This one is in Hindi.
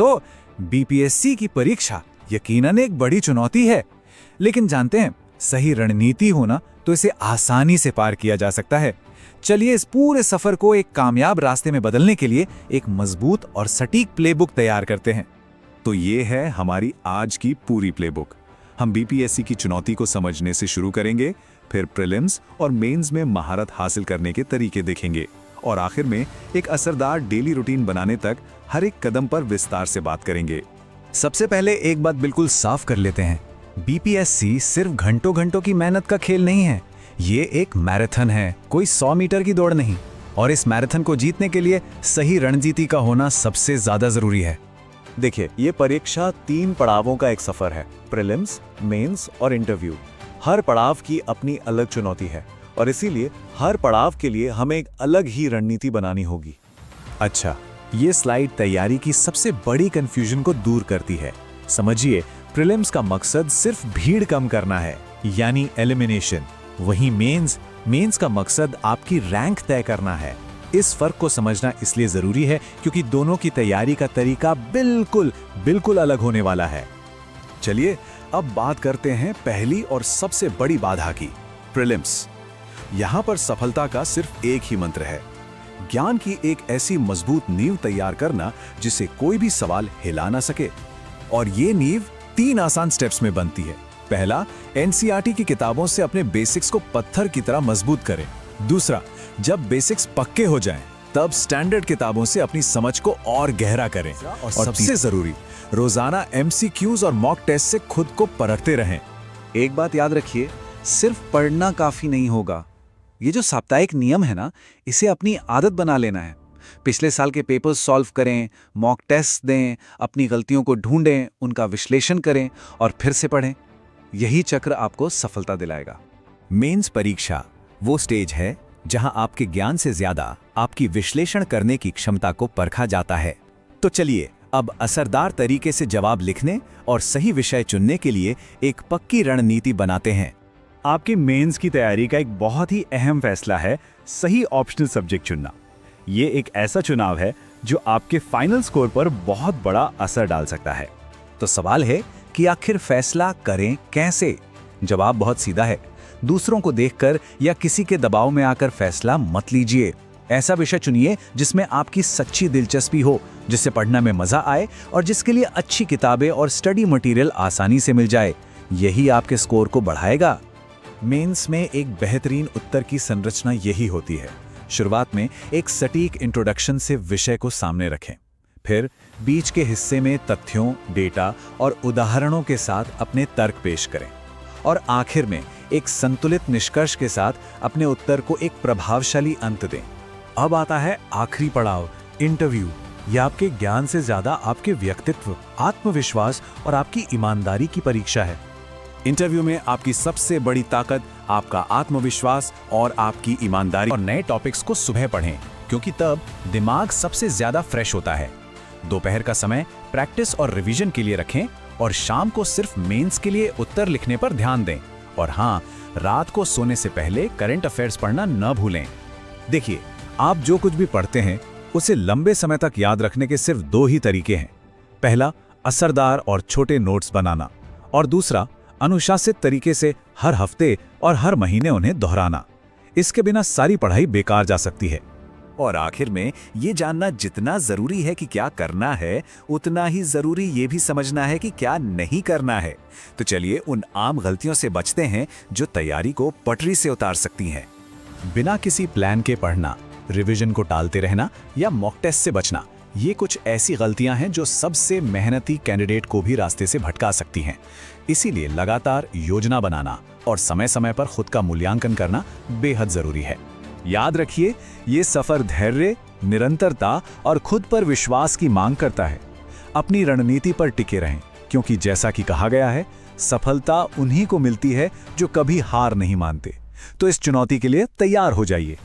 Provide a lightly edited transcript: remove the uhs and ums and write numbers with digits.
तो बीपीएससी की परीक्षा यकीनन एक बड़ी चुनौती है, लेकिन जानते हैं सही रणनीति हो ना तो इसे आसानी से पार किया जा सकता है। चलिए इस पूरे सफर को एक कामयाब रास्ते में बदलने के लिए एक मजबूत और सटीक प्लेबुक तैयार करते हैं। तो ये है हमारी आज की पूरी प्लेबुक। हम बीपीएससी की चुनौती को समझने से शुरू करेंगे, फिर प्रीलिम्स और मेंस में महारत हासिल करने के तरीके देखेंगे और आखिर में एक असरदार डेली रूटीन बनाने तक हर एक कदम पर विस्तार से बात करेंगे। सबसे पहले एक बात बिल्कुल साफ कर लेते हैं, बीपीएससी सिर्फ घंटों घंटों की मेहनत का खेल नहीं है। ये एक मैराथन है, कोई 100 मीटर की दौड़ नहीं। और इस मैराथन को जीतने के लिए सही रणनीति का होना सबसे ज्यादा जरूरी है। देखिए, ये परीक्षा 3 पड़ावों का एक सफर है, प्रीलिम्स, मेंस और इंटरव्यू। हर पड़ाव की अपनी अलग चुनौती है और इसीलिए हर पड़ाव के लिए हमें एक अलग ही रणनीति बनानी होगी। अच्छा, ये स्लाइड तैयारी की सबसे बड़ी कंफ्यूजन को दूर करती है। समझिए, प्रीलिम्स का मकसद सिर्फ भीड़ कम करना है, यानी एलिमिनेशन। वहीं मेंस का मकसद आपकी रैंक तय करना है। इस फर्क को समझना इसलिए जरूरी है क्योंकि दोनों की तैयारी का तरीका बिल्कुल अलग होने वाला है। चलिए अब बात करते हैं पहली और सबसे बड़ी बाधा की, प्रीलिम्स। यहां पर सफलता का सिर्फ एक ही मंत्र है, ज्ञान की एक ऐसी मजबूत नींव तैयार करना जिसे कोई भी सवाल हिला ना सके। और ये नींव 3 आसान स्टेप्स में बनती है। पहला, एनसीईआरटी की किताबों से अपने बेसिक्स को पत्थर की तरह मजबूत करें। दूसरा, जब बेसिक्स पक्के हो जाएं, तब स्टैंडर्ड किताबों से अपनी समझ को और गहरा करें। और सबसे जरूरी, रोजाना एमसीक्यूज और मॉक टेस्ट से खुद को परखते रहें। एक बात याद रखिए, सिर्फ पढ़ना काफी नहीं होगा। ये जो साप्ताहिक नियम है ना, इसे अपनी आदत बना लेना है। पिछले साल के पेपर्स सॉल्व करें, मॉक टेस्ट दें, अपनी गलतियों को ढूंढें, उनका विश्लेषण करें और फिर से पढ़ें। यही चक्र आपको सफलता दिलाएगा। मेंस परीक्षा वो स्टेज है जहां आपके ज्ञान से ज्यादा आपकी विश्लेषण करने की क्षमता को परखा जाता है। तो चलिए अब असरदार तरीके से जवाब लिखने और सही विषय चुनने के लिए एक पक्की रणनीति बनाते हैं। आपकी मेंस की तैयारी का एक बहुत ही अहम फैसला है सही ऑप्शनल सब्जेक्ट चुनना। ये एक ऐसा चुनाव है जो आपके फाइनल स्कोर पर बहुत बड़ा असर डाल सकता है। तो सवाल है कि आखिर फैसला करें कैसे? जवाब बहुत सीधा है, दूसरों को देखकर या किसी के दबाव में आकर फैसला मत लीजिए। ऐसा विषय चुनिए जिसमें आपकी सच्ची दिलचस्पी हो, जिससे पढ़ना में मजा आए और जिसके लिए अच्छी किताबें और स्टडी मटेरियल आसानी से मिल जाए। यही आपके स्कोर को बढ़ाएगा। मेंस में एक बेहतरीन उत्तर की संरचना यही होती है। शुरुआत में एक सटीक इंट्रोडक्शन से विषय को सामने रखें, फिर बीच के हिस्से में तथ्यों, डेटा और उदाहरणों के साथ अपने तर्क पेश करें और आखिर में एक संतुलित निष्कर्ष के साथ अपने उत्तर को एक प्रभावशाली अंत दें। अब आता है आखिरी पड़ाव, इंटरव्यू। यह आपके ज्ञान से ज्यादा आपके व्यक्तित्व, आत्मविश्वास और आपकी ईमानदारी की परीक्षा है। इंटरव्यू में आपकी सबसे बड़ी ताकत आपका आत्मविश्वास और आपकी ईमानदारी। और नए टॉपिक्स को सुबह पढ़ें क्योंकि तब दिमाग सबसे ज्यादा फ्रेश होता है। दोपहर का समय प्रैक्टिस और रिवीजन के लिए रखें और शाम को सिर्फ मेंस के लिए उत्तर लिखने पर ध्यान दें। और हाँ, रात को सोने से पहले करंट अफेयर्स पढ़ना न भूलें। देखिए, आप जो कुछ भी पढ़ते हैं उसे लंबे समय तक याद रखने के सिर्फ 2 ही तरीके हैं। पहला, असरदार और छोटे नोट्स बनाना, और दूसरा, अनुशासित तरीके से हर हफ्ते और हर महीने उन्हें दोहराना। इसके बिना सारी पढ़ाई बेकार जा सकती है। और आखिर में ये जानना जितना जरूरी है कि क्या करना है, उतना ही जरूरी ये भी समझना है कि क्या नहीं करना है। तो चलिए उन आम गलतियों से बचते हैं जो तैयारी को पटरी से उतार सकती हैं। बिना किसी प्लान के पढ़ना, रिवीजन को टालते रहना या मॉक टेस्ट से बचना, ये कुछ ऐसी गलतियां हैं जो सबसे मेहनती कैंडिडेट को भी रास्ते से भटका सकती हैं। इसीलिए लगातार योजना बनाना और समय समय पर खुद का मूल्यांकन करना बेहद जरूरी है। याद रखिए, ये सफर धैर्य, निरंतरता और खुद पर विश्वास की मांग करता है। अपनी रणनीति पर टिके रहें क्योंकि जैसा कि कहा गया है, सफलता उन्हीं को मिलती है जो कभी हार नहीं मानते। तो इस चुनौती के लिए तैयार हो जाइए।